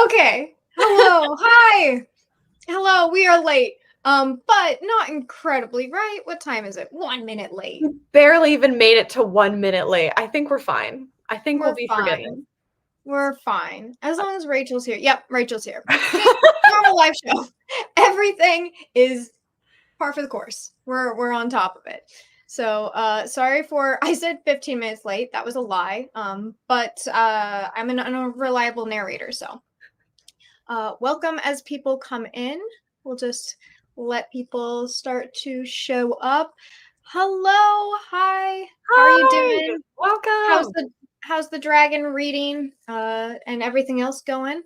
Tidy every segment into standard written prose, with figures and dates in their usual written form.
Okay. Hello. Hi. Hello. We are late. But not incredibly, right? What time is it? 1 minute late. We barely even made it to 1 minute late. I think we're fine. I think we'll We're be fine. forgiven. We're fine. As long as Rachel's here. Yep, Rachel's here. Normal live show. Everything is par for the course. We're on top of it. So sorry for I said 15 minutes late. That was a lie. But I'm an unreliable narrator, so welcome as people come in. We'll just let people start to show up. Hello, hi. How are you doing? Welcome. How's the dragon reading and everything else going?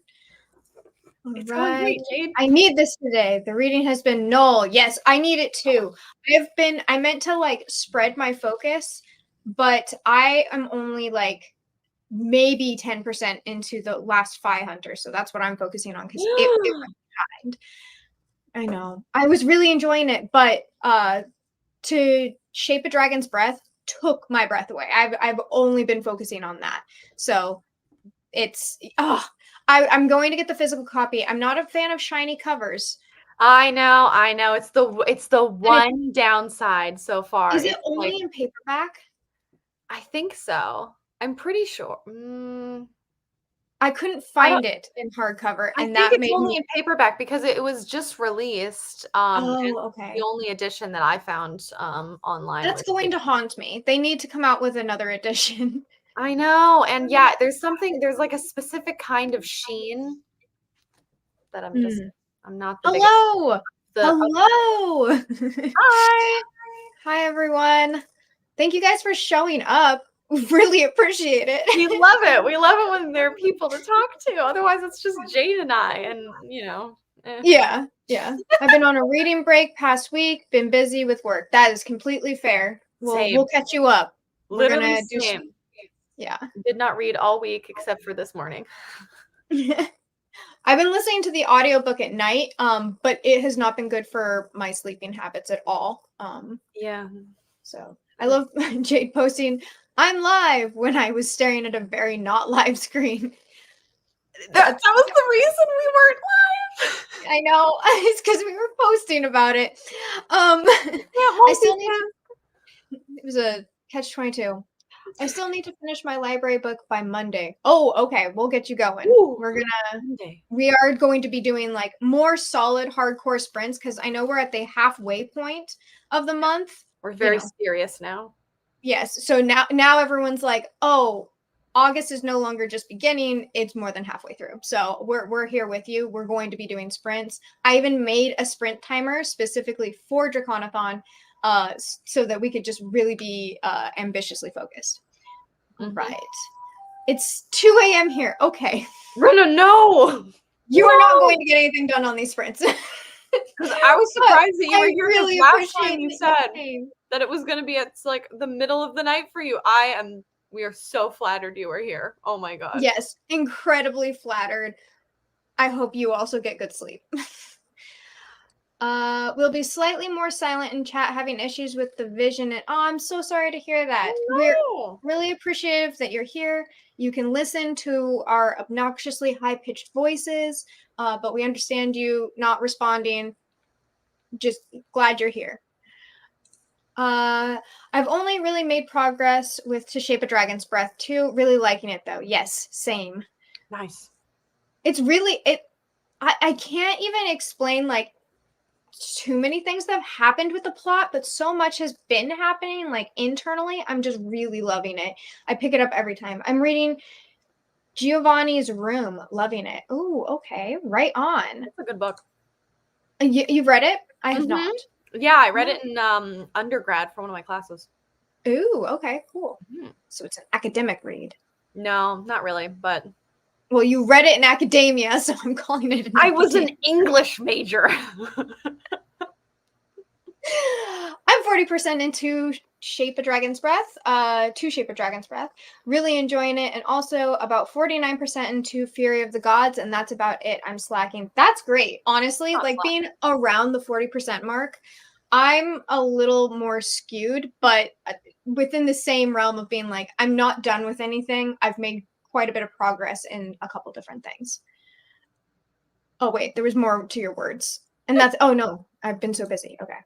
It's going great, Jade. I need this today. The reading has been null. Yes, I need it too. I meant to like spread my focus, but I am only like maybe 10% into the last 5 hunters. So that's what I'm focusing on because it went behind. I know. I was really enjoying it, but to Shape a Dragon's Breath took my breath away. I've only been focusing on that. So it's I'm going to get the physical copy. I'm not a fan of shiny covers. I know. It's the one downside so far. Is it only in paperback? I think so. I'm pretty sure. I couldn't find it in hardcover, and I think it's only in paperback because it was just released. Okay. The only edition that I found online. That's going to haunt me. They need to come out with another edition. I know, and yeah, there's like a specific kind of sheen that I'm not the Hello! Hello! Hi, everyone. Thank you guys for showing up. We really appreciate it. We love it. We love it when there are people to talk to. Otherwise, it's just Jade and I, and Yeah. I've been on a reading break past week. Been busy with work. That is completely fair. We'll catch you up. Literally same. Yeah. Did not read all week except for this morning. I've been listening to the audiobook at night, but it has not been good for my sleeping habits at all. Yeah. So I love Jade posting, "I'm live," when I was staring at a very not live screen. That was the reason we weren't live. I know. It's because we were posting about it. I still need to. It was a catch-22. I still need to finish my library book by Monday. Oh, okay. We'll get you going. Ooh, we are going to be doing like more solid hardcore sprints because I know we're at the halfway point of the month. We're very serious now. Yes. So now everyone's like, oh, August is no longer just beginning. It's more than halfway through. So we're here with you. We're going to be doing sprints. I even made a sprint timer specifically for Draconathon so that we could just really be ambitiously focused. Mm-hmm. Right. It's 2 a.m. here. Okay. No. You are not going to get anything done on these sprints. Because I was surprised that you were here really last time you said that it was going to be at like the middle of the night for you. We are so flattered you are here. Oh my God. Yes, incredibly flattered. I hope you also get good sleep. We'll be slightly more silent in chat, having issues with the vision. And I'm so sorry to hear that. No. We're really appreciative that you're here. You can listen to our obnoxiously high-pitched voices, but we understand you not responding. Just glad you're here. I've only really made progress with To Shape a Dragon's Breath too. Really liking it though. Yes, same. Nice. It's really I can't even explain like too many things that have happened with the plot, but so much has been happening like internally. I'm just really loving it. I pick it up every time. I'm reading Giovanni's Room, loving it. Ooh, okay, right on. It's a good book. You've read it? I have not. Yeah, I read it in undergrad for one of my classes. Ooh, okay, cool. So it's an academic read. No, not really, but well, you read it in academia, so I'm calling it. I was an English major. I'm 40% into Shape a Dragon's Breath, to Shape a Dragon's Breath. Really enjoying it, and also about 49% into Fury of the Gods, and that's about it. I'm slacking. That's great, honestly. Like being around the 40% mark, I'm a little more skewed, but within the same realm of being like, I'm not done with anything. I've made quite a bit of progress in a couple different things. Oh, wait, there was more to your words. And that's, oh no, I've been so busy. Okay.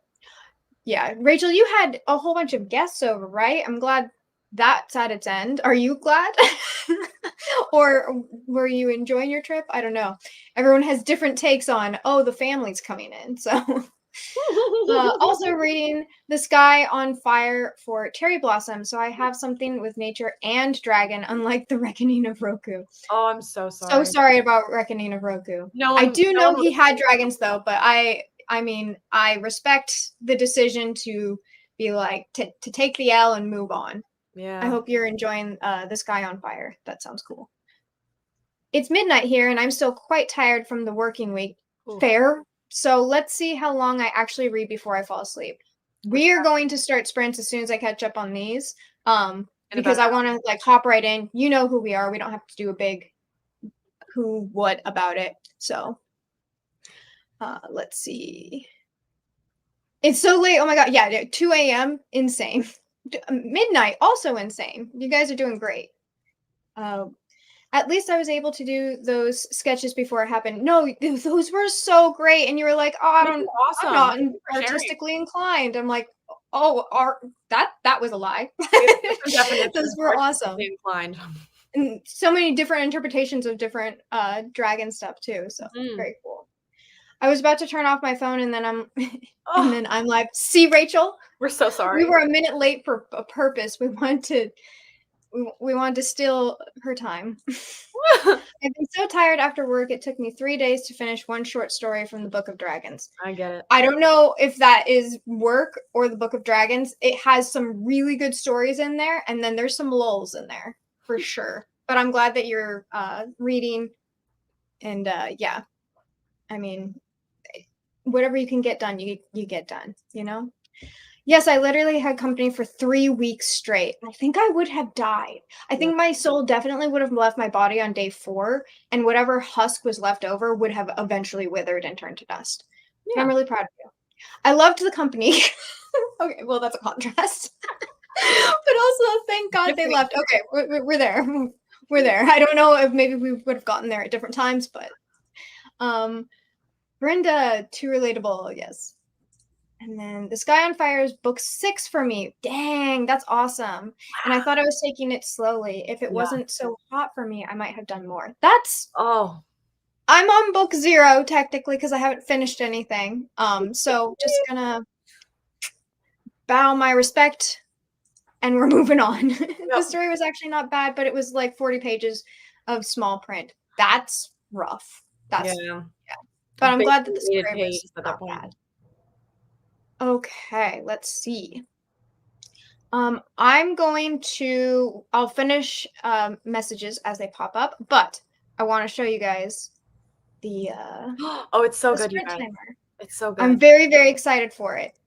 Yeah, Rachel, you had a whole bunch of guests over, right? I'm glad that's at its end. Are you glad? Or were you enjoying your trip? I don't know. Everyone has different takes on, oh, the family's coming in. So also reading The Sky on Fire for Cherry Blossom. So I have something with nature and dragon, unlike the Reckoning of Roku. Oh, I'm so sorry. So sorry about Reckoning of Roku. No, I do know he had dragons though, but I mean, I respect the decision to be like, to take the L and move on. Yeah. I hope you're enjoying The Sky on Fire. That sounds cool. It's midnight here and I'm still quite tired from the working week. Ooh. Fair. So let's see how long I actually read before I fall asleep. We are going to start sprints as soon as I catch up on these. Because I want to like hop right in. You know who we are. We don't have to do a big who, what about it. So let's see. It's so late. Oh my God. Yeah. 2 a.m. Insane. Midnight. Also insane. You guys are doing great. At least I was able to do those sketches before it happened. No, those were so great. And you were like, oh, I'm not artistically inclined. I'm like, oh, that was a lie. Those were awesome. Inclined. And so many different interpretations of different dragon stuff too. So very cool. I was about to turn off my phone and then I'm like, see, Rachel? We're so sorry. We were a minute late for a purpose. We wanted to steal her time. I've been so tired after work. It took me 3 days to finish one short story from the Book of Dragons. I get it. I don't know if that is work or the Book of Dragons. It has some really good stories in there, and then there's some lulls in there for sure. But I'm glad that you're reading, and yeah, I mean, whatever you can get done, you get done. You know. Yes, I literally had company for 3 weeks straight. I think I would have died. I think my soul definitely would have left my body on day 4, and whatever husk was left over would have eventually withered and turned to dust. Yeah. I'm really proud of you. I loved the company. Okay, well, that's a contrast. But also, thank God they left. Okay, we're there. We're there. I don't know if maybe we would have gotten there at different times, but Brenda, too relatable, yes. And then The Sky on Fire is book 6 for me. Dang, that's awesome. And I thought I was taking it slowly. If it wasn't so hot for me, I might have done more. I'm on book 0 technically because I haven't finished anything. So just gonna bow my respect and we're moving on. The story was actually not bad, but it was like 40 pages of small print. That's rough. But I'm glad that the story was not bad. Okay, let's see. I'll finish messages as they pop up, but I want to show you guys the oh, it's so good, you guys. Timer. It's so good. I'm very, very excited for it.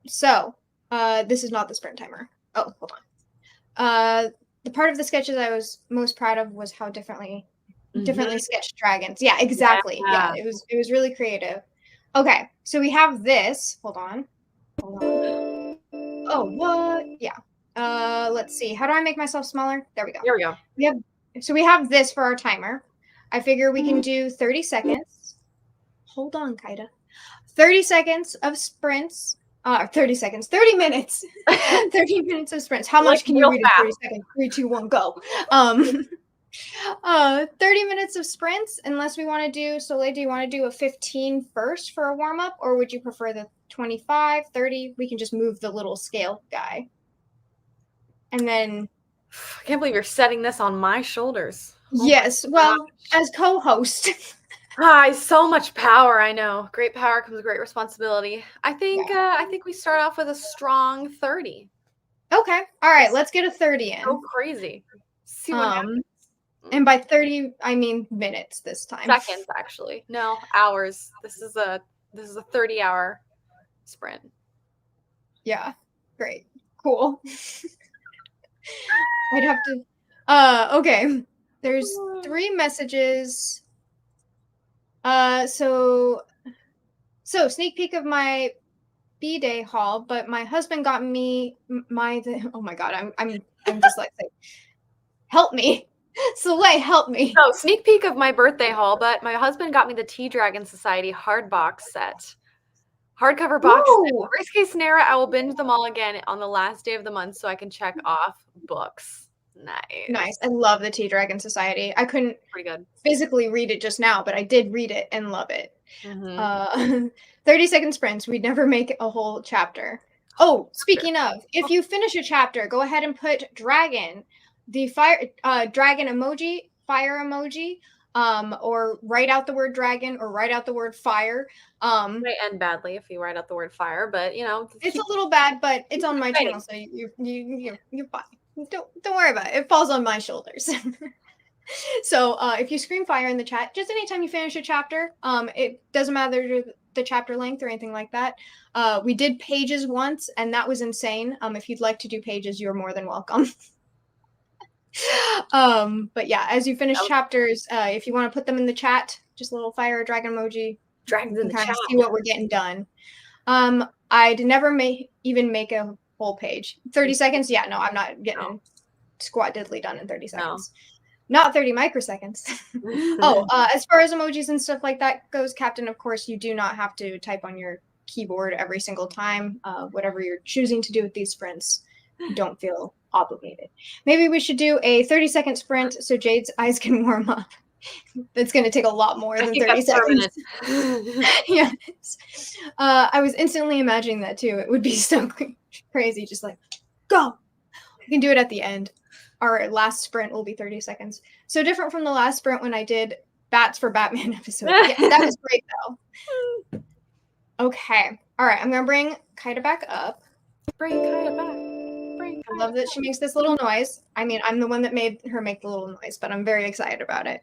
So this is not the sprint timer. Oh, hold on. The part of the sketches I was most proud of was how differently sketched dragons. Yeah, exactly. Yeah, it was really creative. Okay, so we have this. Hold on. Oh, what? Yeah. Let's see. How do I make myself smaller? There we go. Here we go. We have this for our timer. I figure we can do 30 seconds. Hold on, Kaida. 30 seconds of sprints. 30 seconds. 30 minutes. 30 minutes of sprints. How much can you read in 30 seconds? 3, 2, 1, go. 30 minutes of sprints, unless we want to do, Soleil, do you want to do a 15 first for a warm-up, or would you prefer the 25, 30? We can just move the little scale guy. And then... I can't believe you're setting this on my shoulders. Yes, well, as co-host. So much power, I know. Great power comes great responsibility. I think we start off with a strong 30. Okay, all right, let's get a 30 in. So crazy. See what happens. And by 30, I mean minutes this time. Seconds, actually. No, hours. This is a 30-hour sprint. Yeah. Great. Cool. I'd have to okay. There's 3 messages. So sneak peek of my B-Day haul, but my husband got me oh my God, I'm dyslexic. Help me. Soleil, help me. So, sneak peek of my birthday haul, but my husband got me the Tea Dragon Society hard box set. Hardcover box. Worst case scenario, I will binge them all again on the last day of the month so I can check off books. Nice. I love the Tea Dragon Society. I couldn't physically read it just now, but I did read it and love it. 30-second sprints. We'd never make a whole chapter. Oh, speaking of, if you finish a chapter, go ahead and put dragon, the fire dragon emoji, fire emoji, or write out the word dragon or write out the word fire. It might end badly if you write out the word fire, but you know, it's a little bad, but it's on my channel, so you're fine. Don't worry about it. It falls on my shoulders. So if you scream fire in the chat, just anytime you finish a chapter, it doesn't matter the chapter length or anything like that. We did pages once, and that was insane. If you'd like to do pages, you're more than welcome. But yeah, as you finish chapters, if you want to put them in the chat, just a little fire or dragon emoji. Dragons in the chat. See what we're getting done. I'd never even make a whole page. 30 seconds? Yeah, no, I'm not getting squat diddly done in 30 seconds. Not 30 microseconds. As far as emojis and stuff like that goes, Captain, of course, you do not have to type on your keyboard every single time. Whatever you're choosing to do with these sprints, don't feel obligated. Maybe we should do a 30-second sprint so Jade's eyes can warm up. It's going to take a lot more than 30 seconds. Yes. I was instantly imagining that too. It would be so crazy. Just like, go. We can do it at the end. Our last sprint will be 30 seconds. So different from the last sprint when I did Bats for Batman episode. Yeah, that was great though. Okay. All right. I'm going to bring Kaida back up. Bring Kaida back. I love that she makes this little noise. I mean, I'm the one that made her make the little noise, but I'm very excited about it.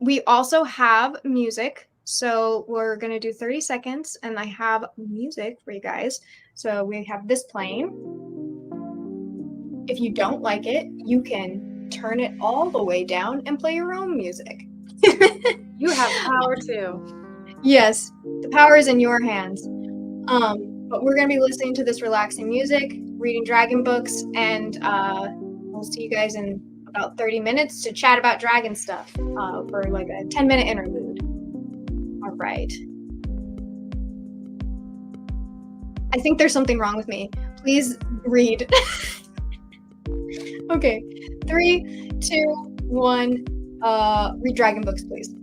We also have music. So we're going to do 30 seconds, and I have music for you guys. So we have this playing. If you don't like it, you can turn it all the way down and play your own music. You have power too. Yes, the power is in your hands. But we're going to be listening to this relaxing music, reading dragon books, and we'll see you guys in about 30 minutes to chat about dragon stuff for like a 10-minute interlude. All right. I think there's something wrong with me. Please read. Okay, 3, 2, 1. Read dragon books, please.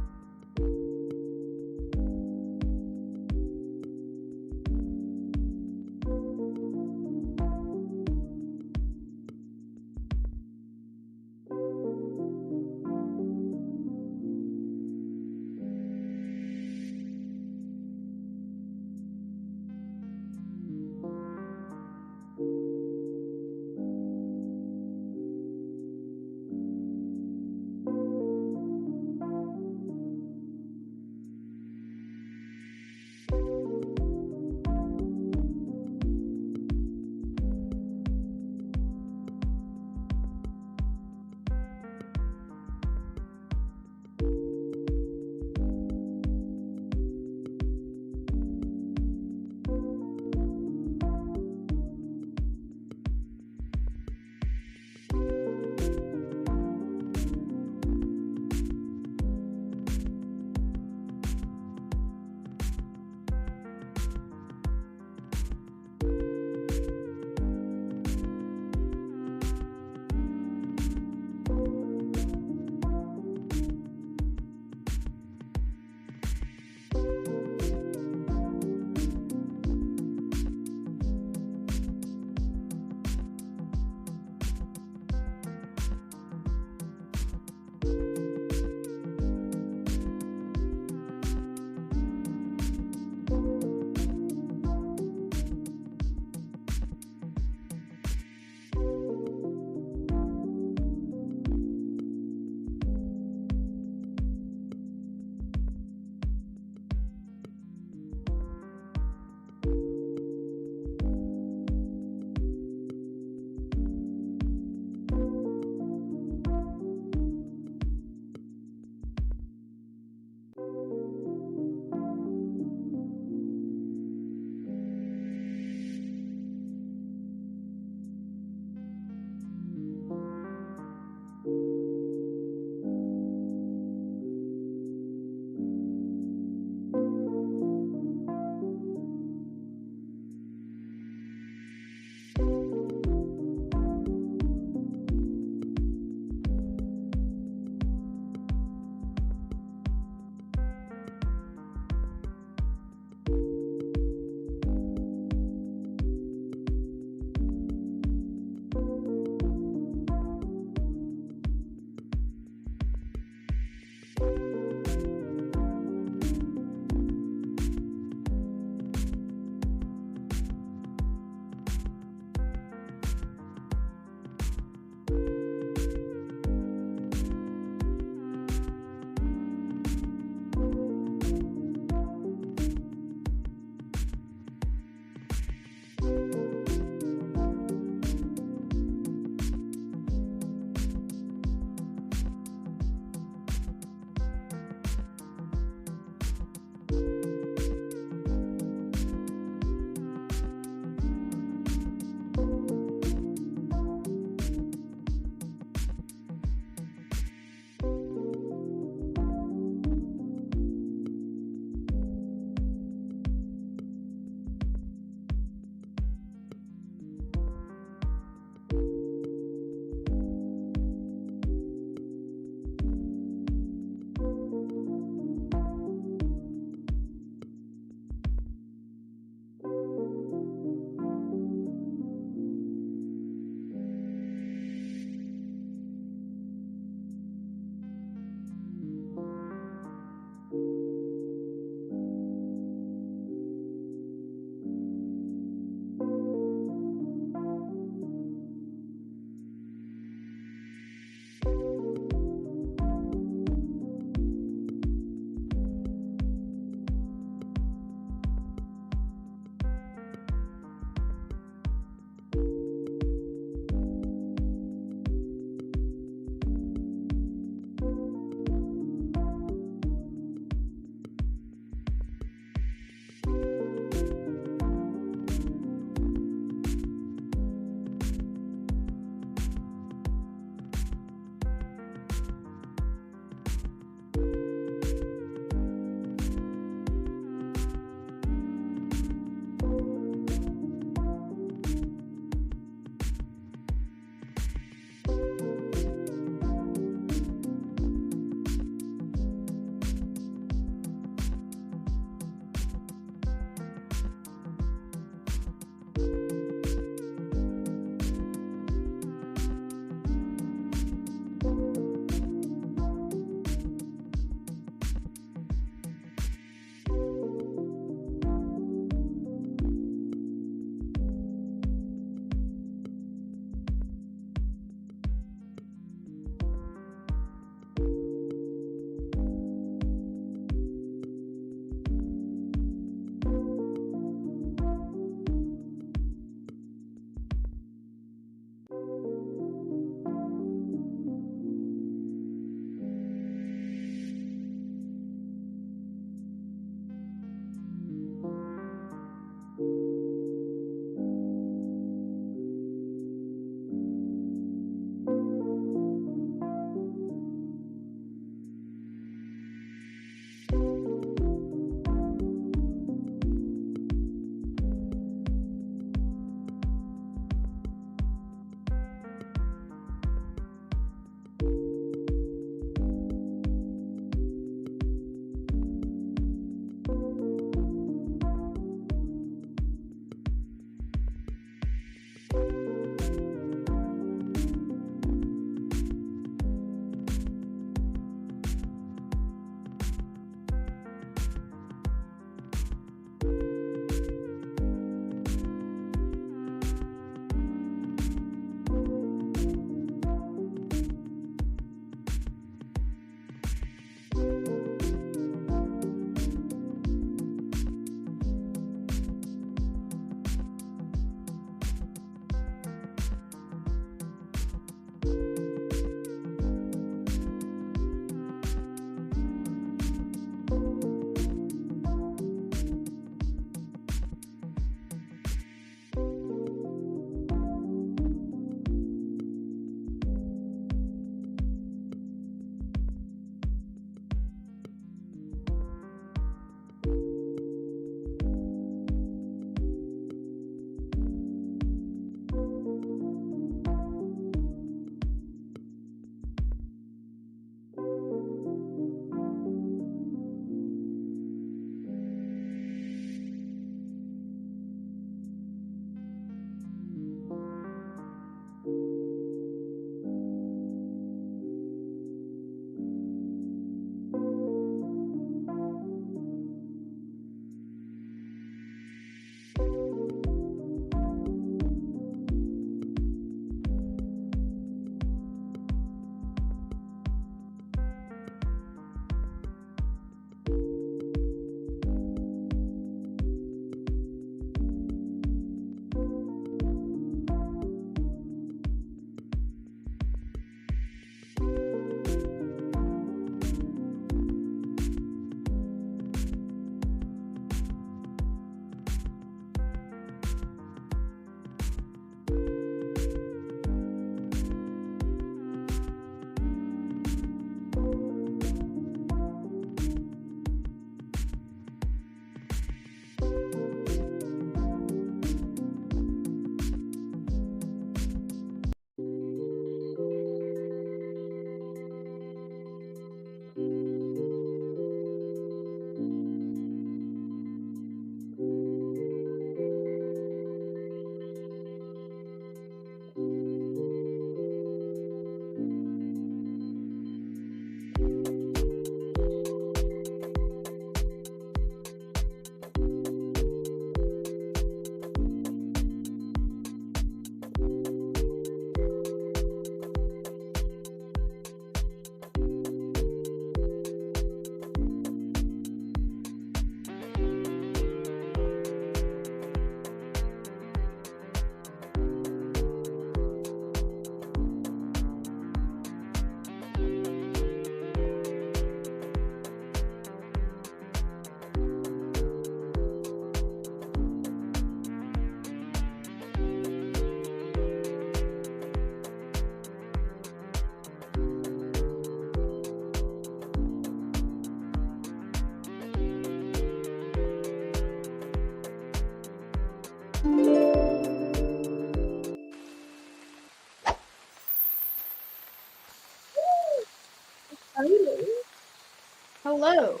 hello.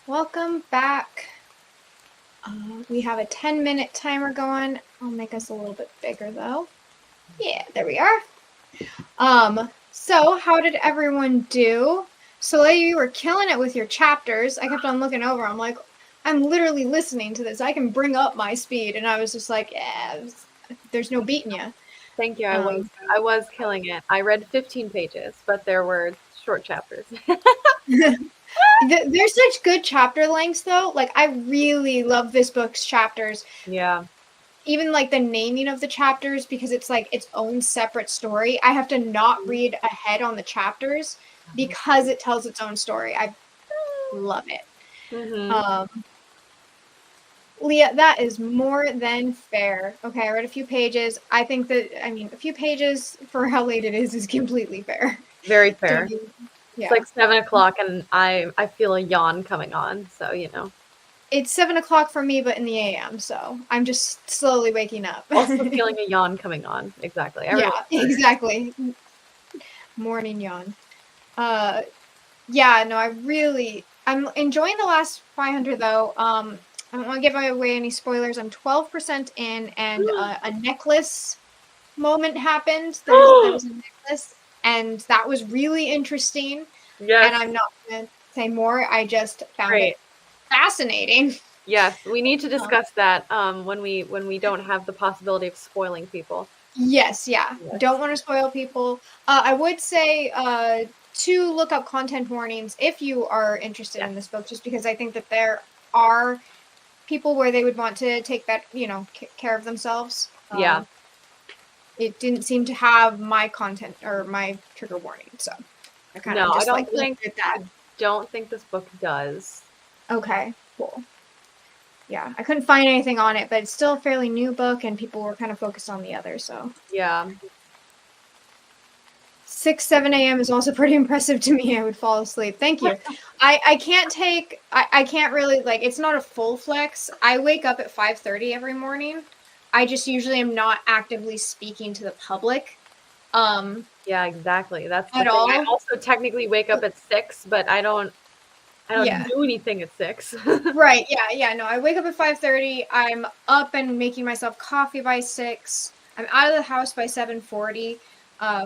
Welcome back. We have a 10-minute timer going. I'll make us a little bit bigger though. Yeah, there we are. So how did everyone do? Soleil, you were killing it with your chapters. I kept on looking over. I'm like, I'm literally listening to this. I can bring up my speed. And I was just like, yeah, there's no beating you. Thank you. I was killing it. I read 15 pages, but there were short chapters. There's such good chapter lengths though. Like I really love this book's chapters. Yeah. Even like the naming of the chapters, because it's like its own separate story. I have to not read ahead on the chapters because it tells its own story. I love it. Mm-hmm. Leah, that is more than fair. Okay, I read a few pages. I think that, a few pages for how late it is completely fair. Very fair. Yeah. It's like 7 o'clock and I feel a yawn coming on, so you know. It's 7 o'clock for me, but in the AM, so I'm just slowly waking up. Also feeling a yawn coming on. Exactly. Yeah, exactly. Morning yawn. Yeah, no, I'm enjoying the last 500 though. I don't want to give away any spoilers. I'm 12% in, and a necklace moment happened. There was a necklace, and that was really interesting. Yes. And I'm not going to say more. I just found it fascinating. Yes, we need to discuss that when we don't have the possibility of spoiling people. Yes, yeah. Yes. Don't want to spoil people. I would say to look up content warnings if you are interested in this book, just because I think that there are people where they would want to take that, care of themselves. Yeah. It didn't seem to have my content or my trigger warning, so I kind of just looked at that. I don't think this book does. Okay, cool. Yeah, I couldn't find anything on it, but it's still a fairly new book, and people were kind of focused on the other, so. Yeah. 6, 7 a.m. is also pretty impressive to me. I would fall asleep. Thank you. I can't really, it's not a full flex. I wake up at 5:30 every morning. I just usually am not actively speaking to the public. Yeah, exactly. That's the at thing. all. I also technically wake up at 6, but I don't do anything at 6. Right. Yeah. No, I wake up at 5:30. I'm up and making myself coffee by 6. I'm out of the house by 7:40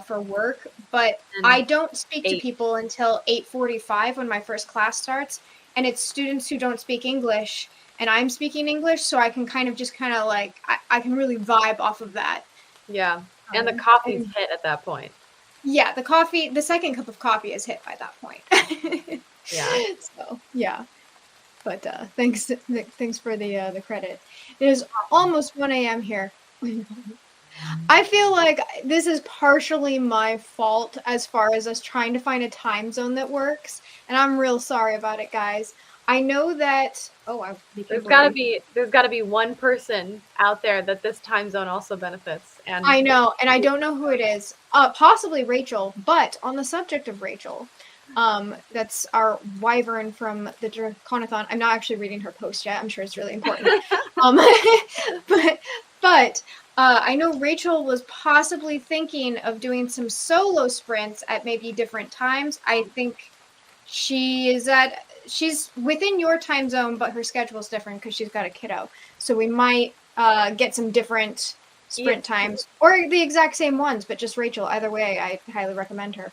for work, but I don't speak to people until 8:45 when my first class starts, and it's students who don't speak English, and I'm speaking English, so I can I can really vibe off of that. Yeah. And the coffee's hit at that point. Yeah, the second cup of coffee is hit by that point. Yeah. So, yeah. But thanks for the credit. It is almost 1 a.m. here. I feel like this is partially my fault as far as us trying to find a time zone that works, and I'm real sorry about it, guys. I know that there's got to be one person out there that this time zone also benefits, and I know, and I don't know who it is. Possibly Rachel. But on the subject of Rachel, that's our wyvern from the Draconathon. I'm not actually reading her post yet. I'm sure it's really important. But I know Rachel was possibly thinking of doing some solo sprints at maybe different times. I think she's within your time zone, but her schedule's different because she's got a kiddo. So we might get some different sprint times, or the exact same ones, but just Rachel. Either way, I highly recommend her.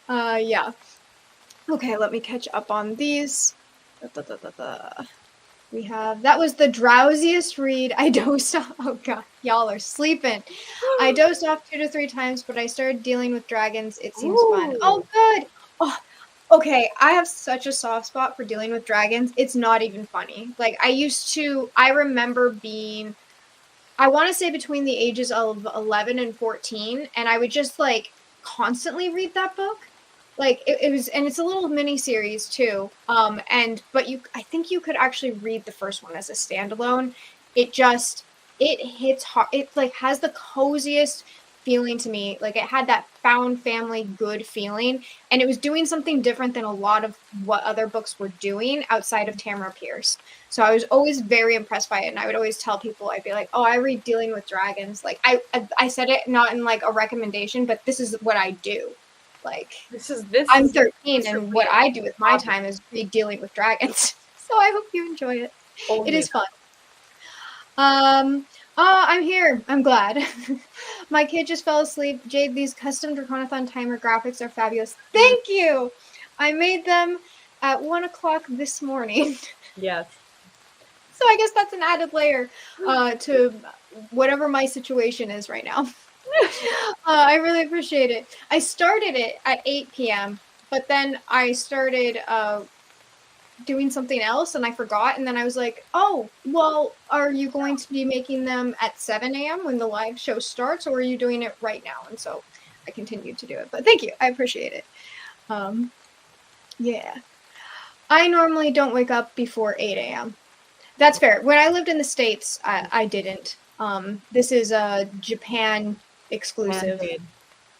Yeah. Okay, let me catch up on these. That was the drowsiest read. I dozed off. Oh god, y'all are sleeping. I dozed off 2 to 3 times, but I started dealing with dragons. It seems fun. Oh, good. Oh, okay. I have such a soft spot for dealing with dragons. It's not even funny. I remember being, I want to say between the ages of 11 and 14, and I would just constantly read that book. It was, and it's a little mini series too. I think you could actually read the first one as a standalone. It hits hard. It has the coziest feeling to me. It had that found family good feeling, and it was doing something different than a lot of what other books were doing outside of Tamara Pierce. So I was always very impressed by it, and I would always tell people, I'd be like, oh, I read Dealing with Dragons. I said it not in a recommendation, but this is what I do. Like, This I'm is 13, and what I do with my time is dealing with dragons. So I hope you enjoy it. It is fun. I'm here. I'm glad. My kid just fell asleep. Jade, these custom Draconathon timer graphics are fabulous. Thank you. I made them at 1 o'clock this morning. Yes. So I guess that's an added layer to whatever my situation is right now. I really appreciate it. I started it at 8 p.m., but then I started doing something else and I forgot. And then I was like, oh, well, are you going to be making them at 7 a.m. when the live show starts, or are you doing it right now? And so I continued to do it. But thank you. I appreciate it. Yeah. I normally don't wake up before 8 a.m. That's fair. When I lived in the States, I didn't. This is a Japan exclusive.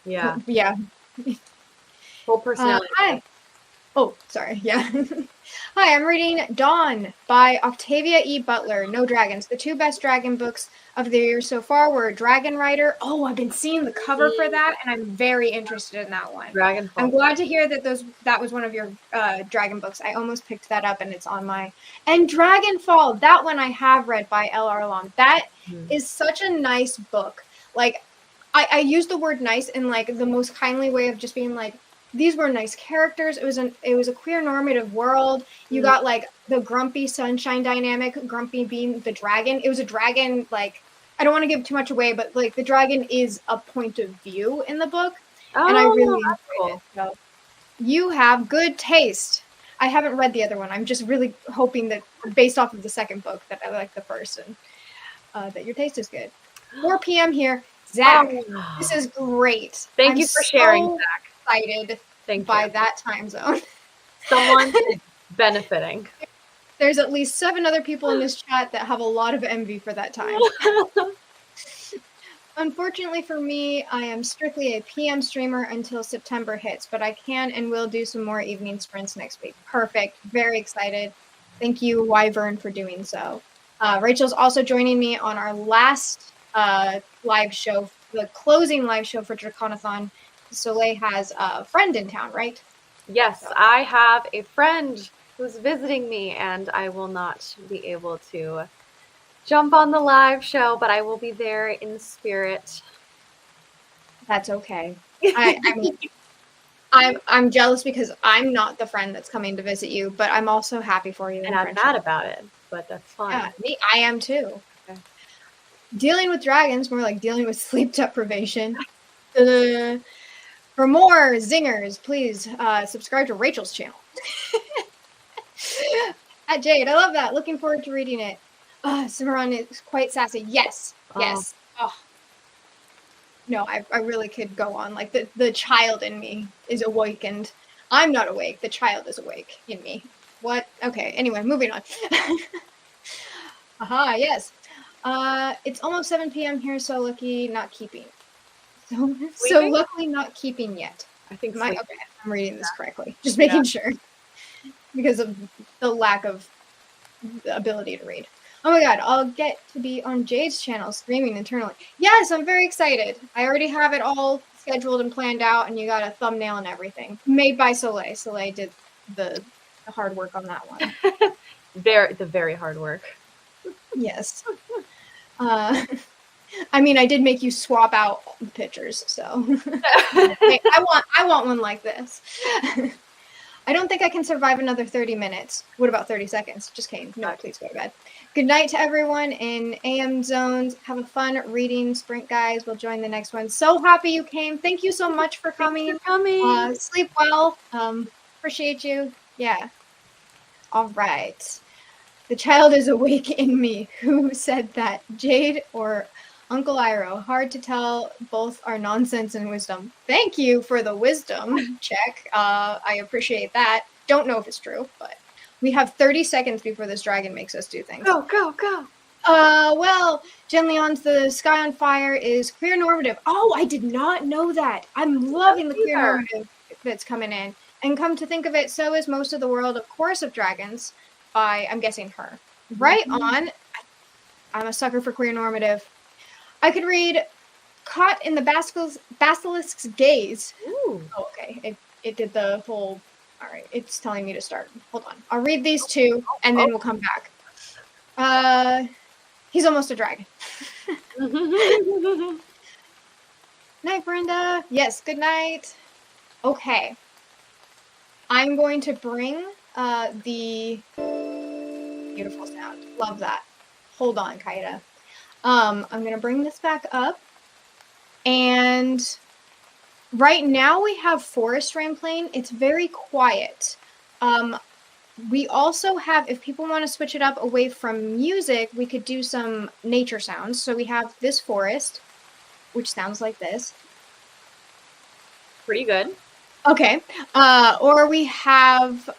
Yeah. Yeah. Full personality. Hi. Oh, sorry. Yeah. Hi, I'm reading Dawn by Octavia E. Butler. No Dragons. The two best dragon books of the year so far were Dragon Rider. Oh, I've been seeing the cover for that, and I'm very interested in that one. Dragonfall. I'm glad to hear that was one of your dragon books. I almost picked that up, and it's on my... And Dragonfall, that one I have read by L.R. Long. That is such a nice book. Like, I use the word nice in, like, the most kindly way of just being like, these were nice characters. It was a queer normative world. You got like the grumpy sunshine dynamic, grumpy being the dragon. It was a dragon, like, I don't want to give too much away, but like the dragon is a point of view in the book. And I really enjoyed it. So you have good taste. I haven't read the other one. I'm just really hoping that based off of the second book that I like the first and that your taste is good. 4 p.m. here. Zach, this is great. Thank you for sharing, Zach. Excited by that time zone. Someone is benefiting. There's at least 7 other people in this chat that have a lot of envy for that time. Unfortunately for me, I am strictly a PM streamer until September hits, but I can and will do some more evening sprints next week. Perfect. Very excited. Thank you, Wyvern, for doing so. Rachel's also joining me on our last live show, the closing live show for Draconathon. Soleil has a friend in town, right? Yes, I have a friend who's visiting me, and I will not be able to jump on the live show, but I will be there in spirit. That's okay. I mean, I'm jealous because I'm not the friend that's coming to visit you, but I'm also happy for you. And I'm mad about it, but that's fine. Yeah, I am too. Okay. Dealing with dragons, more like dealing with sleep deprivation. For more zingers, please subscribe to Rachel's channel. At Jade, I love that. Looking forward to reading it. Cimarron is quite sassy. Yes, yes. Oh. No, I really could go on. Like, the child in me is awakened. I'm not awake. The child is awake in me. What? Okay, anyway, moving on. Aha, yes. It's almost 7 p.m. here, so lucky not keeping. So luckily not keeping yet. I think okay, I'm reading this correctly. Just making sure. Because of the lack of the ability to read. Oh my god, I'll get to be on Jade's channel streaming internally. Yes, I'm very excited. I already have it all scheduled and planned out, and you got a thumbnail and everything. Made by Soleil. Soleil did the hard work on that one. The very hard work. Yes. I mean, I did make you swap out the pictures, so I want one like this. I don't think I can survive another 30 minutes. What about 30 seconds? Just kidding. No, please go to bed. Good night to everyone in AM zones. Have a fun reading sprint, guys. We'll join the next one. So happy you came. Thank you so much for coming. Sleep well. Appreciate you. Yeah. All right. The child is awake in me. Who said that? Jade or Uncle Iroh? Hard to tell. Both are nonsense and wisdom. Thank you for the wisdom check. I appreciate that. Don't know if it's true, but we have 30 seconds before this dragon makes us do things. Go, go, go. Well, Jen Leon's The Sky on Fire is queer normative. Oh, I did not know that. I'm loving the queer normative that's coming in. And come to think of it, so is most of the world of Chorus of Dragons by, I'm guessing, her. Right on. I'm a sucker for queer normative. I could read Caught in the Basilisk's Gaze Ooh. Oh, okay. It did the whole. All right. It's telling me to start. Hold on. I'll read these two, and then we'll come back. He's almost a dragon. Night, Brenda. Yes. Good night. Okay. I'm going to bring the beautiful sound. Love that. Hold on, Kaida. I'm gonna bring this back up, and right now we have Forest Ramplain. It's very quiet. We also have, if people want to switch it up away from music, we could do some nature sounds. So we have this forest, which sounds like this. Pretty good. Okay. Or we have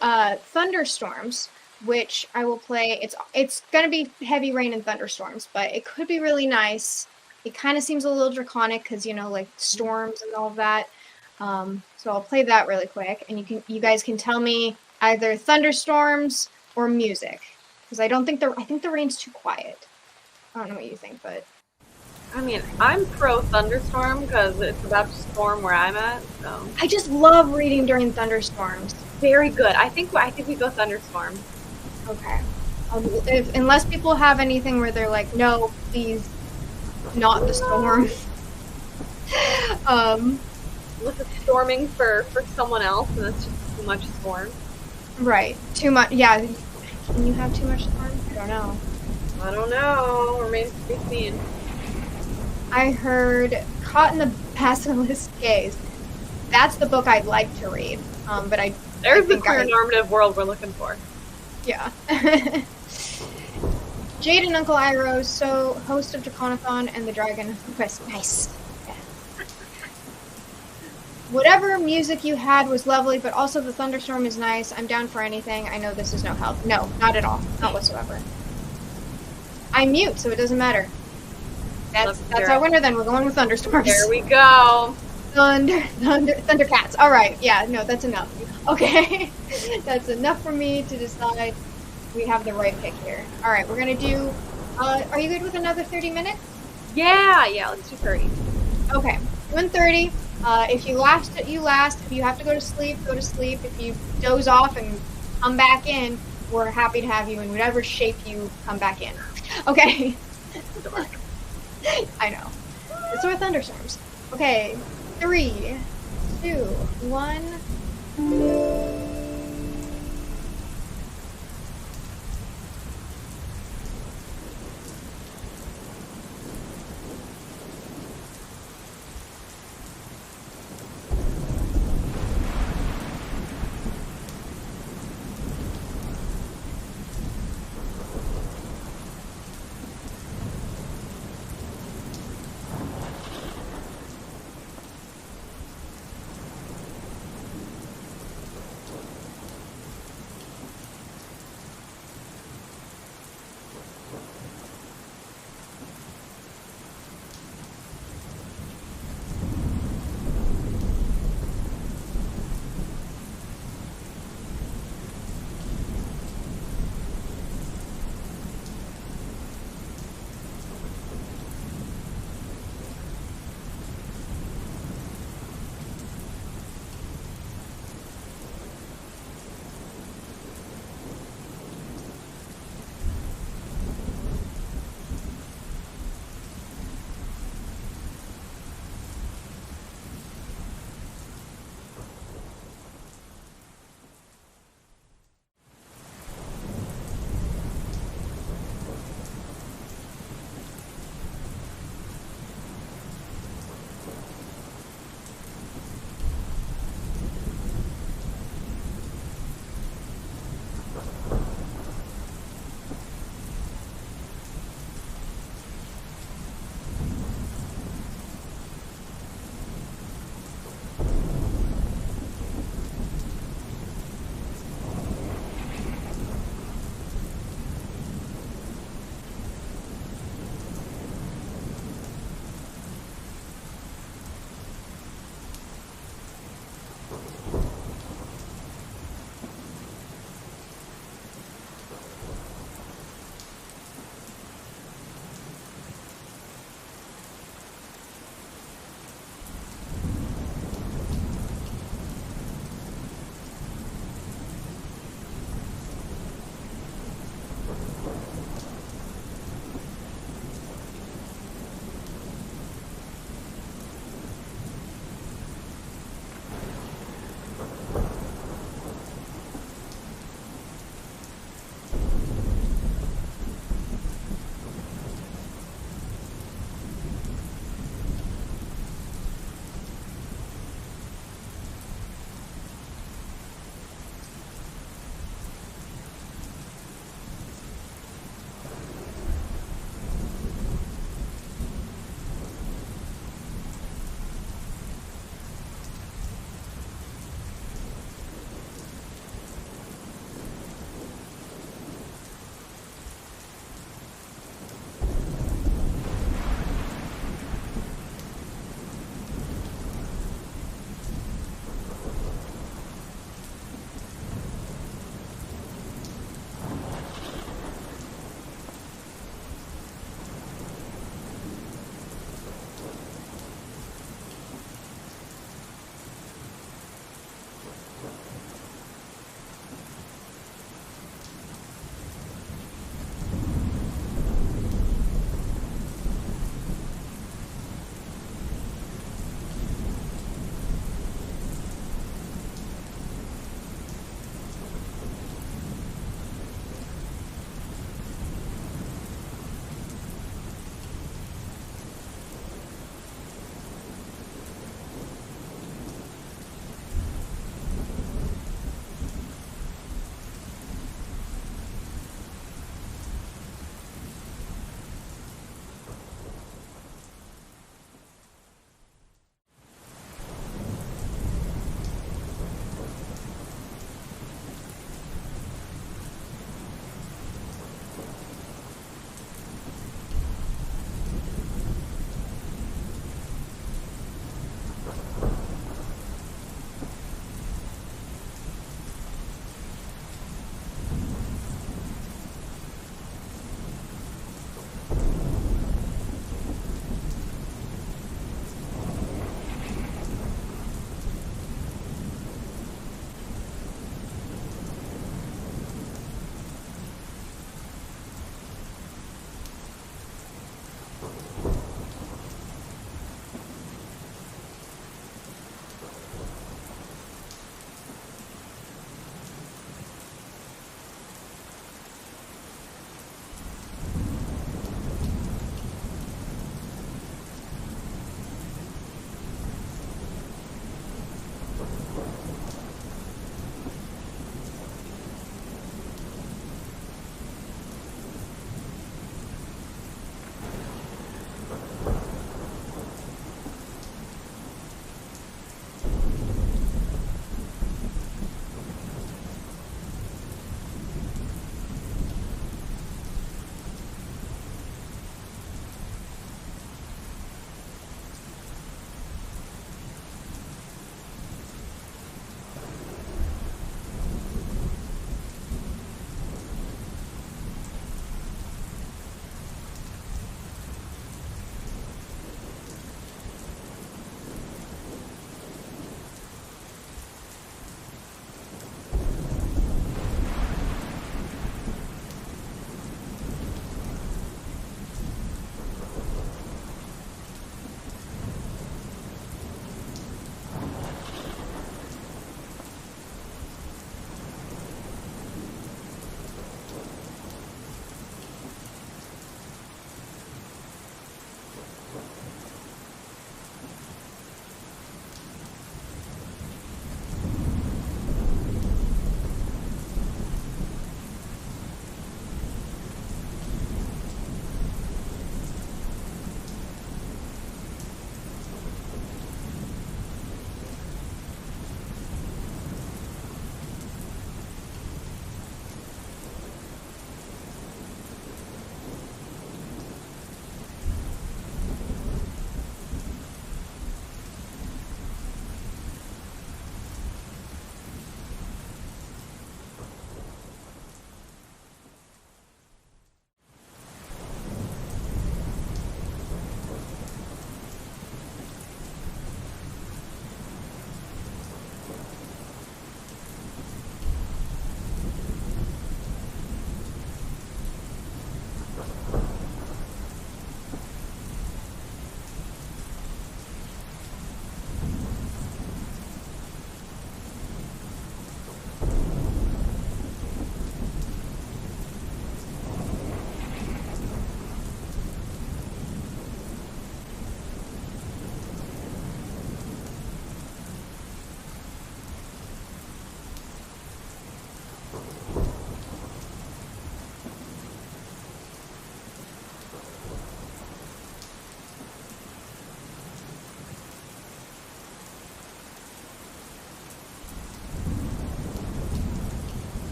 thunderstorms, which I will play. It's going to be heavy rain and thunderstorms, but it could be really nice. It kind of seems a little draconic because, you know, like storms and all of that. So I'll play that really quick, and you guys can tell me either thunderstorms or music, because I think the rain's too quiet. I don't know what you think, but I mean, I'm pro thunderstorm because it's about to storm where I'm at. So I just love reading during thunderstorms. very good. I think we go thunderstorm. Okay. Unless people have anything where they're like, no, please, not the storm. Unless it's storming for someone else, and it's just too much storm. Right. Too much. Yeah. Can you have too much storm? I don't know. Remains to be seen. I heard Caught in the Basilisk Gaze. That's the book I'd like to read. But There's the queer normative world we're looking for. Yeah. Jade and Uncle Iroh, so host of Draconathon and the Dragon Quest. Nice. Yeah. Whatever music you had was lovely, but also the thunderstorm is nice. I'm down for anything. I know this is no help. No, not at all. Not whatsoever. I'm mute, so it doesn't matter. That's our winner then. We're going with thunderstorms. There we go. Thundercats. All right. Yeah, no, that's enough. Okay. That's enough for me to decide we have the right pick here. All right, we're going to do... are you good with another 30 minutes? Yeah, let's do 30. Okay, 1:30. If you last, you last. If you have to go to sleep, go to sleep. If you doze off and come back in, we're happy to have you in whatever shape you come back in. Okay. I know. So are thunderstorms. Okay, 3, 2, 1.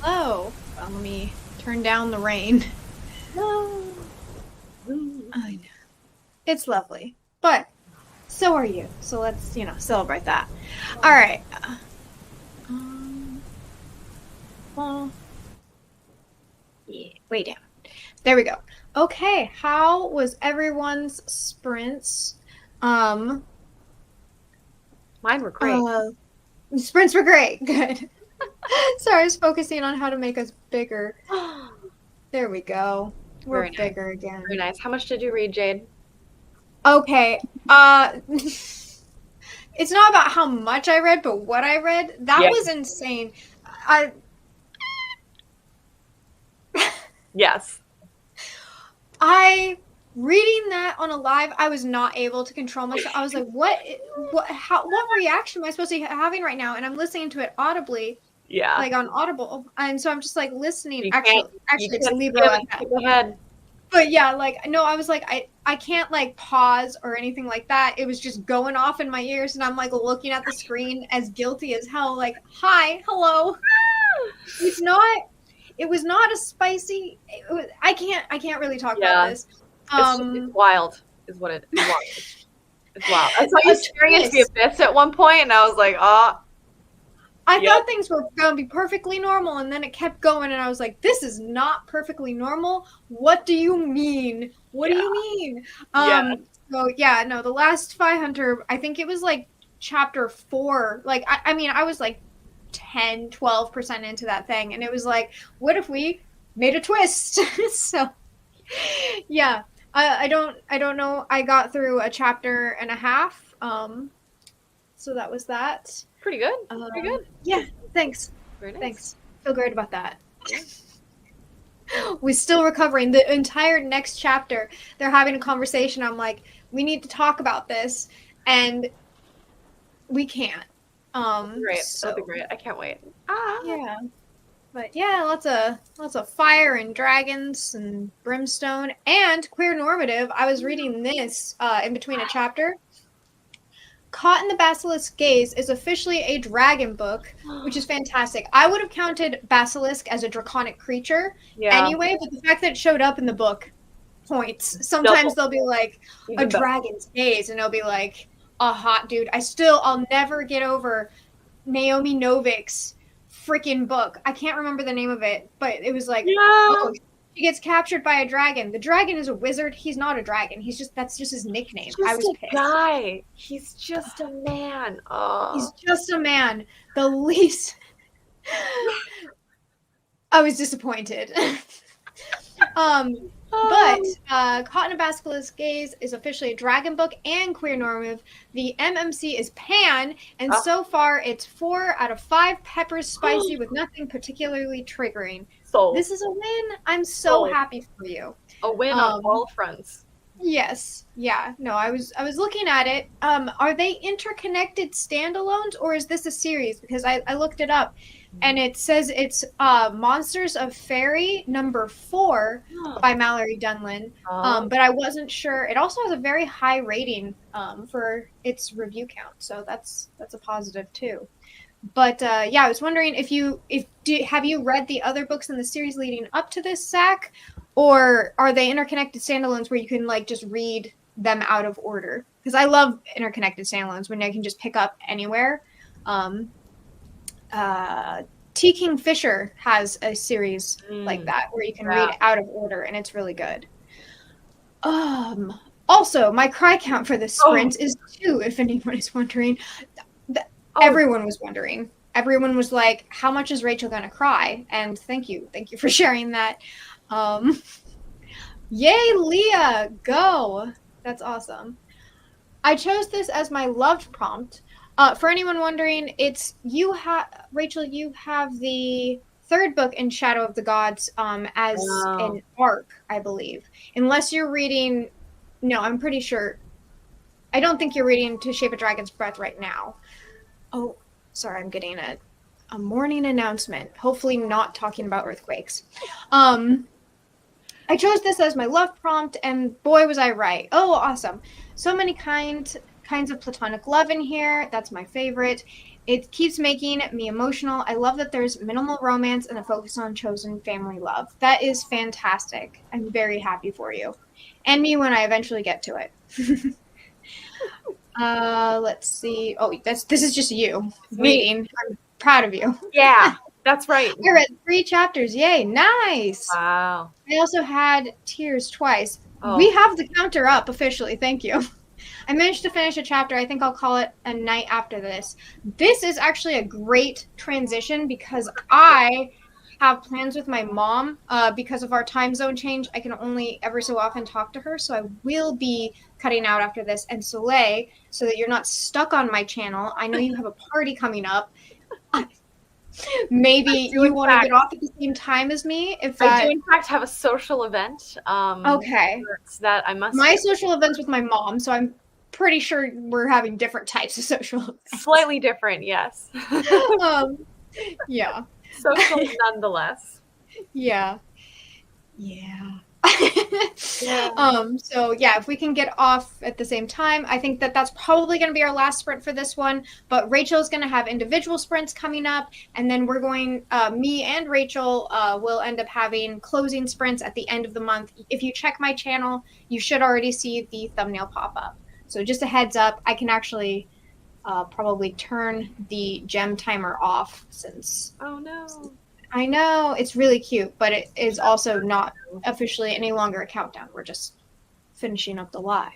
Well, let me turn down the rain. No. I know. It's lovely. But so are you. So let's, celebrate that. All right. Well, yeah, way down. There we go. Okay, how was everyone's sprints? Mine were great. Sprints were great. Good. Sorry, I was focusing on how to make us bigger. There we go. We're Very nice. bigger again. Very nice. How much did you read, Jade? Okay. It's not about how much I read, but what I read. That was insane. Yes. Reading that on a live, I was not able to control myself. I was like, what reaction am I supposed to be having right now? And I'm listening to it audibly. Yeah. Like on Audible. And so I'm just like listening. You actually it's a Libra. Go ahead. But yeah, like, no, I was like, I can't like pause or anything like that. It was just going off in my ears, and I'm like looking at the screen as guilty as hell, like, hi, hello. It was not a spicy, I can't really talk about this. It's wild, is what it is. It's wild. I saw you staring into the abyss at one point, and I was like, oh. I thought things were going to be perfectly normal, and then it kept going, and I was like, this is not perfectly normal. What do you mean? What do you mean? So, yeah, no, the last Spy Hunter, I think it was, like, chapter 4. Like, I mean, I was, like, 10, 12% into that thing, and it was like, what if we made a twist? So, yeah, I don't know. I got through a chapter and a half, so that was that. Pretty good. Pretty good. Yeah, thanks. Very nice. Thanks. Feel great about that. We're still recovering. The entire next chapter, they're having a conversation. I'm like, we need to talk about this, and we can't. Great. So, that'll be great. I can't wait. Yeah. But yeah, lots of fire and dragons and brimstone and queer normative. I was reading this in between a chapter. Caught in the Basilisk Gaze is officially a dragon book, which is fantastic. I would have counted Basilisk as a draconic creature anyway, but the fact that it showed up in the book points. Sometimes they'll be like a dragon's gaze, and it'll be like a hot dude. I'll never get over Naomi Novik's freaking book. I can't remember the name of it, but it was like, oh, she gets captured by a dragon. The dragon is a wizard. He's not a dragon. That's just his nickname. I was pissed. Guy. He's just a man. Oh. He's just a man. The least. I was disappointed. But Caught in a Basilisk Gaze is officially a dragon book and queer normative. The MMC is pan, and so far it's 4 out of 5 peppers spicy with nothing particularly triggering. Sold. This is a win. I'm so happy for you. A win on all fronts. Yes. Yeah. No, I was looking at it. Are they interconnected standalones, or is this a series? Because I looked it up, and it says it's Monsters of Fairy number 4 by Mallory Dunlin. But I wasn't sure. It also has a very high rating for its review count, so that's a positive too. But yeah, I was wondering have you read the other books in the series leading up to this, Zach, or are they interconnected standalones where you can like just read them out of order? Because I love interconnected standalones when I can just pick up anywhere. T. King Fisher has a series like that where you can read out of order, and it's really good. Also, my cry count for this sprint is 2, if anyone is wondering. Everyone was wondering. Everyone was like, how much is Rachel going to cry? And thank you for sharing that. Yay, Leah, go. That's awesome. I chose this as my loved prompt. For anyone wondering, Rachel, you have the 3rd book in Shadow of the Gods as an arc, I believe. Unless you're reading, no, I'm pretty sure. I don't think you're reading To Shape a Dragon's Breath right now. Oh, sorry, I'm getting a morning announcement. Hopefully not talking about earthquakes. I chose this as my love prompt, and boy, was I right. Oh, awesome. So many kind kinds of platonic love in here. That's my favorite. It keeps making me emotional. I love that there's minimal romance and a focus on chosen family love. That is fantastic. I'm very happy for you. And me when I eventually get to it. Let's see. Oh, this is just you reading. I'm proud of you. Yeah, that's right. I read 3 chapters. Yay, nice. Wow. I also had tears twice. Oh. We have the counter up officially. Thank you. I managed to finish a chapter. I think I'll call it a night after this. This is actually a great transition because I have plans with my mom. Because of our time zone change, I can only ever so often talk to her. So I will be cutting out after this. And Soleil, so that you're not stuck on my channel, I know you have a party coming up. Maybe you want to get off at the same time as me. If I do, in fact, have a social event. Okay. That I must. My social event's with my mom, so I'm pretty sure we're having different types of social events. Slightly different, yes. Yeah. Social nonetheless. Yeah. Yeah. Yeah. So yeah, if we can get off at the same time, I think that that's probably going to be our last sprint for this one, but Rachel's going to have individual sprints coming up, and then we're going, me and Rachel will end up having closing sprints at the end of the month. If you check my channel, you should already see the thumbnail pop up. So just a heads up, I can actually probably turn the gem timer off since... Oh no. I know, it's really cute, but it is also not officially any longer a countdown. We're just finishing up the live.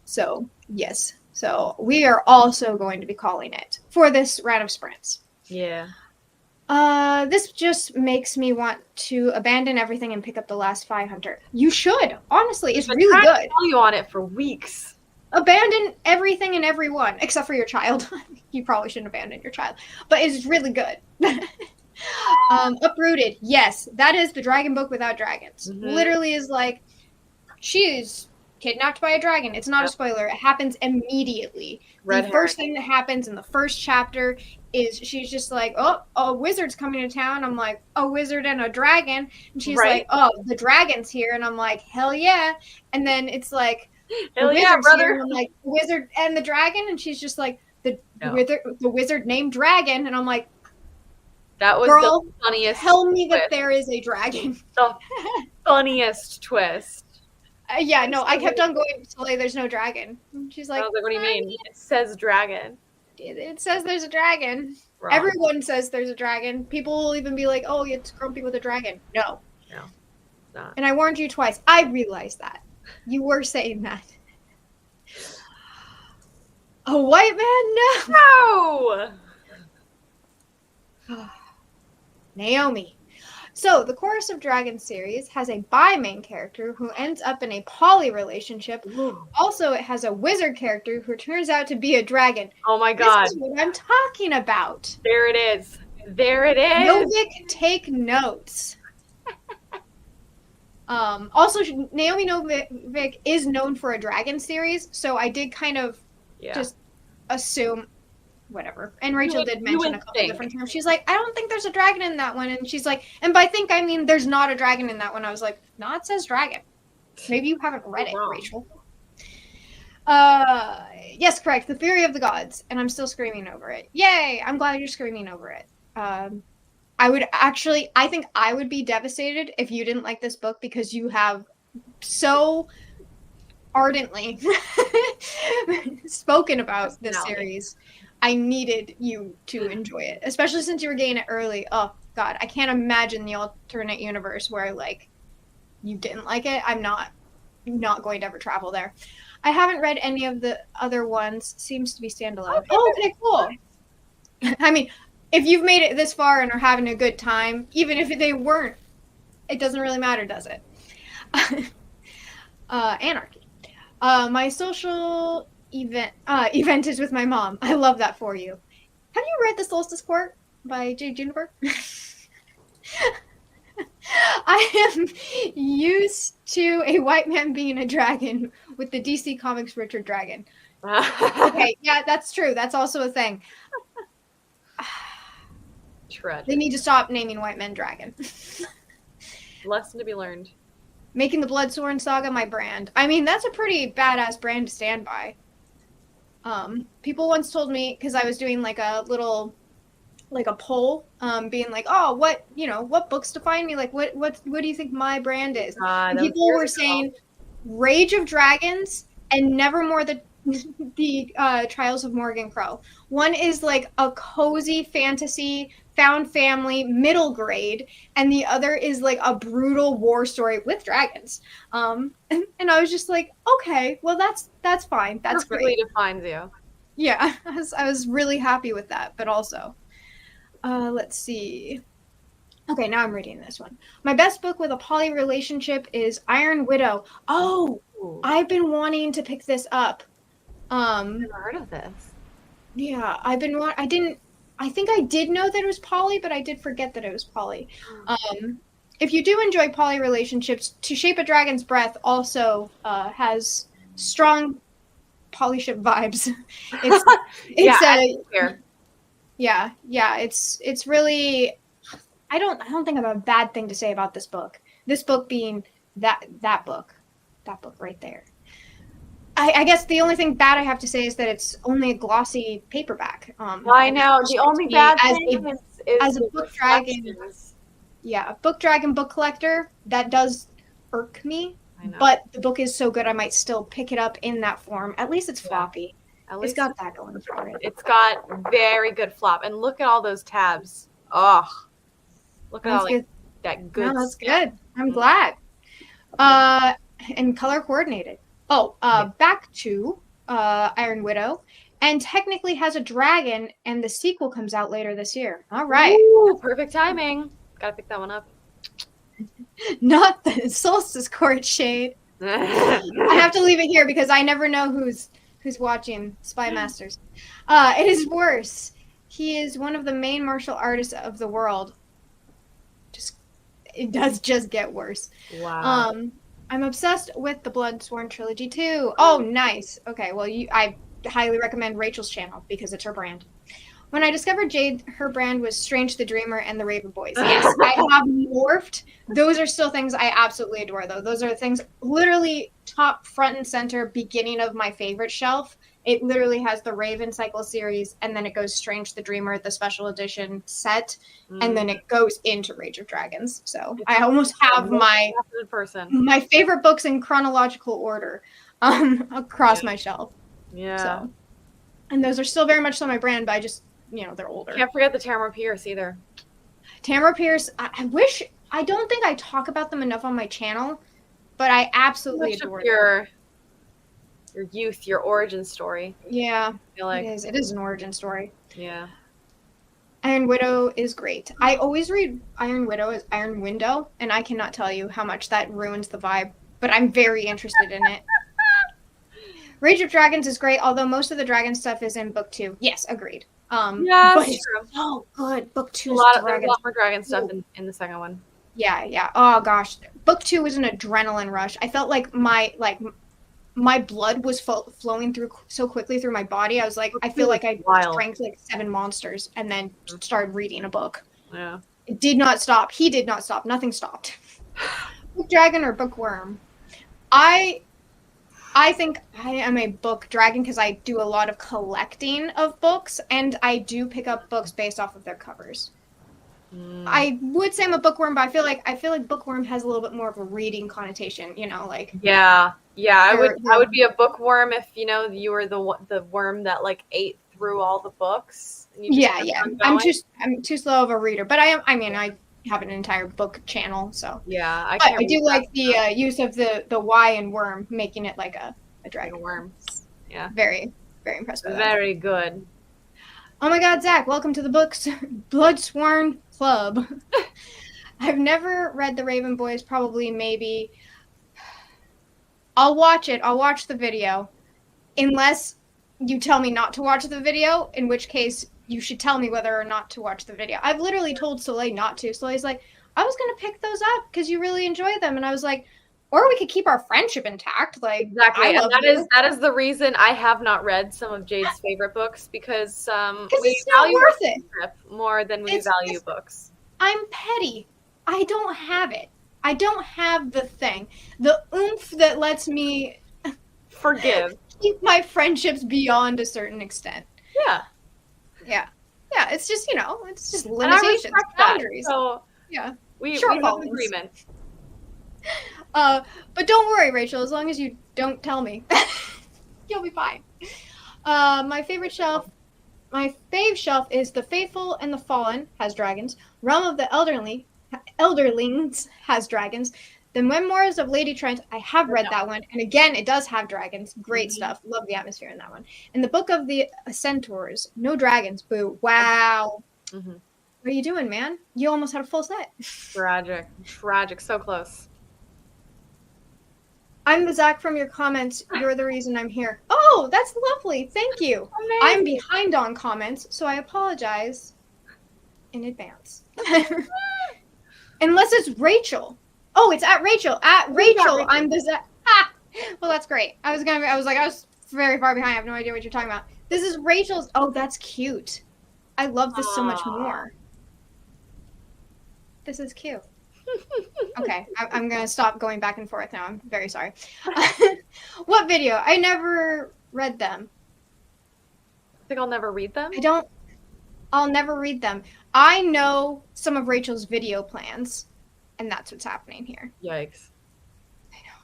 So, yes. So we are also going to be calling it for this round of sprints. Yeah. This just makes me want to abandon everything and pick up the last 5 hunter. You should. Honestly, it's really good. I tell you on it for weeks. Abandon everything and everyone, except for your child. You probably shouldn't abandon your child, but it's really good. Uprooted, yes, that is the dragon book without dragons. Mm-hmm. Literally is like, she's kidnapped by a dragon. It's not a spoiler. It happens immediately. The first thing that happens in the first chapter is she's just like, oh, a wizard's coming to town. I'm like, a wizard and a dragon. And she's like, oh, the dragon's here. And I'm like, hell yeah. And then it's like, hell yeah, brother. Here. I'm like, the wizard and the dragon. And she's just like, the wizard named Dragon. And I'm like, that was girl, the funniest tell me twist. that there is a dragon. The funniest twist. Yeah, no, I kept on going, Soleil, there's no dragon. And she's like, I was like, what do you mean? It says dragon. It says there's a dragon. Wrong. Everyone says there's a dragon. People will even be like, oh, it's Grumpy with a dragon. No. No, it's not. And I warned you twice. I realized that. You were saying that. A white man? No! No! Naomi. So, the Chorus of Dragons series has a bi-main character who ends up in a poly relationship. Ooh. Also, it has a wizard character who turns out to be a dragon. Oh my god. This is what I'm talking about. There it is. There it is. Novik, take notes. Also, Naomi Novik is known for a dragon series, so I did kind of just assume whatever. And Rachel did mention a couple different terms. She's like, I don't think there's a dragon in that one. And she's like, and by think, I mean there's not a dragon in that one. I was like, no, it says dragon. Maybe you haven't read it, Rachel. Yes, correct. The Fury of the Gods. And I'm still screaming over it. Yay! I'm glad you're screaming over it. I think I would be devastated if you didn't like this book because you have so ardently spoken about this series. I needed you to enjoy it, especially since you were getting it early. Oh god, I can't imagine the alternate universe where like you didn't like it. I'm not going to ever travel there. I haven't read any of the other ones. Seems to be standalone. Okay, cool. I mean, if you've made it this far and are having a good time, even if they weren't, it doesn't really matter, does it? Anarchy. My social event is with my mom. I love that for you. Have you read The Solstice Court by J. Juniper? I am used to a white man being a dragon with the DC Comics Richard Dragon. Okay, yeah, that's true. That's also a thing. Tragic. They need to stop naming white men dragon. Lesson to be learned. Making the Bloodsworn Saga my brand. I mean, that's a pretty badass brand to stand by. People once told me, because I was doing like a little, like a poll, being like, oh, what books define me? Like, what do you think my brand is? And people were saying Rage of Dragons and Nevermore the Trials of Morgan Crow. One is like a cozy fantasy, found family, middle grade, and the other is like a brutal war story with dragons. And I was just like, okay, well that's fine. That's perfectly great. defines you. Yeah, I was really happy with that, but also, let's see. Okay, now I'm reading this one. My best book with a poly relationship is Iron Widow. Oh, Ooh. I've been wanting to pick this up. I've never heard of this. Yeah, I think I did know that it was poly, but I did forget that it was poly. If you do enjoy poly relationships, To Shape a Dragon's Breath also has strong polyship vibes. It's really, I don't think I have a bad thing to say about this book. This book being that book right there. I guess the only thing bad I have to say is that it's only a glossy paperback. I know. The only bad thing is as a book dragon. Yeah, book dragon book collector, that does irk me. But the book is so good, I might still pick it up in that form. At least it's floppy. It's got that going for it. It's got very good flop, and look at all those tabs. Oh, look at all that good. No, that's good. I'm glad. And color coordinated. Oh, back to Iron Widow, and technically has a dragon, and the sequel comes out later this year. All right. Ooh, perfect timing. Gotta pick that one up. Not the Solstice Court shade. I have to leave it here because I never know who's watching Spy Masters. It is worse. He is one of the main martial artists of the world. It does just get worse. Wow. I'm obsessed with the Bloodsworn trilogy too. Oh, nice. Okay, well, I highly recommend Rachel's channel because it's her brand. When I discovered Jade, her brand was Strange the Dreamer and the Raven Boys. Yes, I have morphed. Those are still things I absolutely adore, though. Those are things literally top, front, and center, beginning of my favorite shelf. It literally has the Raven Cycle series, and then it goes Strange the Dreamer, the special edition set, and then it goes into Rage of Dragons. So I almost have my favorite books in chronological order across my shelf. Yeah. So, and those are still very much so my brand, but I just, they're older. Can't forget the Tamara Pierce either. Tamara Pierce, I don't think I talk about them enough on my channel, but I absolutely adore them. Your youth, your origin story. Yeah, I feel like it is an origin story. Yeah. Iron Widow is great. I always read Iron Widow as Iron Window, and I cannot tell you how much that ruins the vibe, but I'm very interested in it. Rage of Dragons is great, although most of the dragon stuff is in book 2. Yes, agreed. Yeah, but it's so good. Book 2 is there's a lot more dragon stuff in the second one. Yeah. Oh gosh, book 2 was an adrenaline rush. I felt like my blood was flowing through so quickly through my body. I was like, I feel like I drank like 7 monsters and then started reading a book. Yeah. It did not stop. He did not stop. Nothing stopped. Book dragon or bookworm? I think I am a book dragon because I do a lot of collecting of books, and I do pick up books based off of their covers. I would say I'm a bookworm, but I feel like bookworm has a little bit more of a reading connotation, like. Yeah. I would be a bookworm if you were the worm that like ate through all the books. And you just I'm too slow of a reader, but I have an entire book channel, so yeah. I do like the use of the Y and worm, making it like a dragon worm. Yeah, very, very impressed with that. Very good. Oh my God, Zach! Welcome to the books Bloodsworn Club. I've never read the Raven Boys. Probably, maybe. I'll watch it. I'll watch the video, unless you tell me not to watch the video, in which case you should tell me whether or not to watch the video. I've literally told Soleil not to. Soleil's like, I was going to pick those up because you really enjoy them. And I was like, or we could keep our friendship intact. Like, exactly. And that is the reason I have not read some of Jade's favorite books because we value worth it more than we value books. I'm petty. I don't have it. I don't have the thing, the oomph that lets me Forgive. keep my friendships beyond a certain extent. Yeah. Yeah. Yeah, it's just, it's just And I limitations, respect boundaries. that. So Yeah. we Short have fallings. an agreement. But don't worry, Rachel, as long as you don't tell me. You'll be fine. My fave shelf is The Faithful and the Fallen, has dragons. Realm of the Elderlings has dragons. The Memoirs of Lady Trent, I have read that one. And again, it does have dragons. Great stuff. Love the atmosphere in that one. And the Book of the Centaurs, no dragons. Boo. Wow. What are you doing, man? You almost had a full set. Tragic. Tragic. So close. I'm the Zach from your comments. You're the reason I'm here. Oh, that's lovely. Thank you. Amazing. I'm behind on comments, so I apologize in advance. Unless it's Rachel. Oh, it's at Rachel. At Rachel, I'm the Zach. Ah! Well, that's great. I was very far behind. I have no idea what you're talking about. This is Rachel's. Oh, that's cute. I love this so much more. This is cute. Okay, I'm going to stop going back and forth now. I'm very sorry. What video? I never read them. I think I'll never read them? I'll never read them. I know some of Rachel's video plans, and that's what's happening here. Yikes. I know.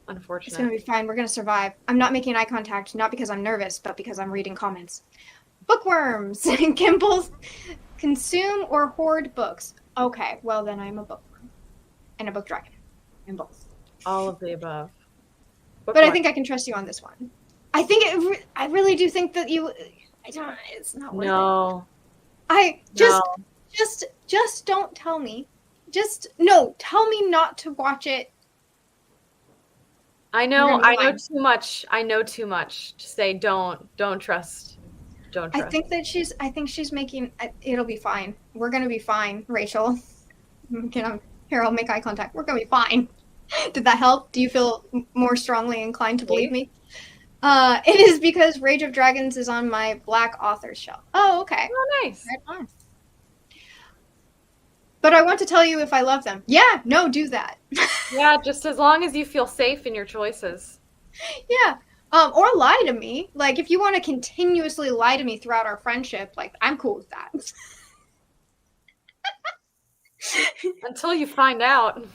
Unfortunate. It's going to be fine. We're going to survive. I'm not making eye contact, not because I'm nervous, but because I'm reading comments. Bookworms. Gimbals. Consume or hoard books. Okay, well then I'm a bookworm. And a book dragon. And both. All of the above. But I think I can trust you on this one. I really do think that it's not worth it. Just don't tell me. Tell me not to watch it. I know too much. I know too much to say don't trust. Don't trust. I think she's making, it'll be fine. We're going to be fine, Rachel. Here, I'll make eye contact. We're going to be fine. Did that help? Do you feel more strongly inclined to believe me? It is because Rage of Dragons is on my Black Authors shelf. Oh, okay. Oh, nice. Right on. But I want to tell you if I love them. Yeah, no, do that. Yeah, just as long as you feel safe in your choices. Yeah. Or lie to me. Like, if you want to continuously lie to me throughout our friendship, like, I'm cool with that. Until you find out.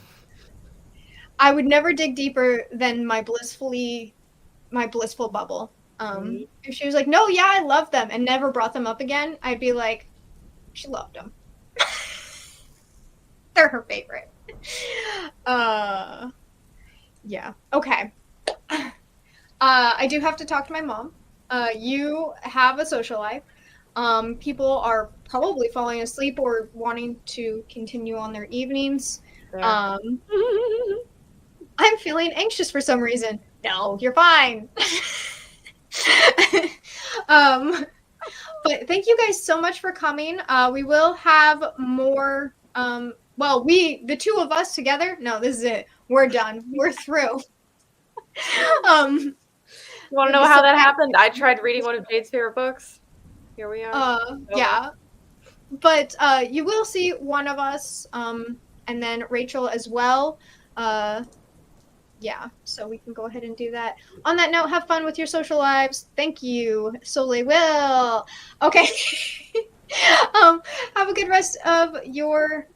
I would never dig deeper than my blissful bubble. If she was like, no, yeah, I love them, and never brought them up again, I'd be like, she loved them. They're her favorite. Yeah. Okay. I do have to talk to my mom. You have a social life. People are probably falling asleep or wanting to continue on their evenings. I'm feeling anxious for some reason. No, you're fine. But thank you guys so much for coming. We will have more. The two of us together. No, this is it. We're done. We're through. You want to know how that happened? I tried reading one of Jade's favorite books. Here we are. Yeah. But you will see one of us, and then Rachel as well. Yeah, so we can go ahead and do that. On that note, have fun with your social lives. Thank you, Soleil Will. Okay. Have a good rest of your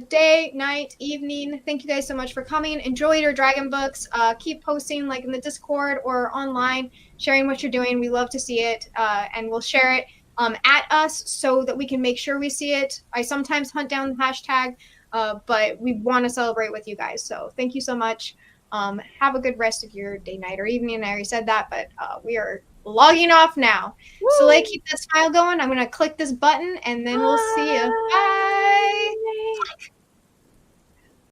day, night, evening. Thank you guys so much for coming. Enjoy your dragon books. Keep posting like in the Discord or online, sharing what you're doing. We love to see it, and we'll share it at us so that we can make sure we see it. I sometimes hunt down the hashtag, but we want to celebrate with you guys. So thank you so much. Have a good rest of your day, night, or evening. I already said that, but we are logging off now. Woo! So keep that smile going. I'm going to click this button, and then we'll see you. Bye.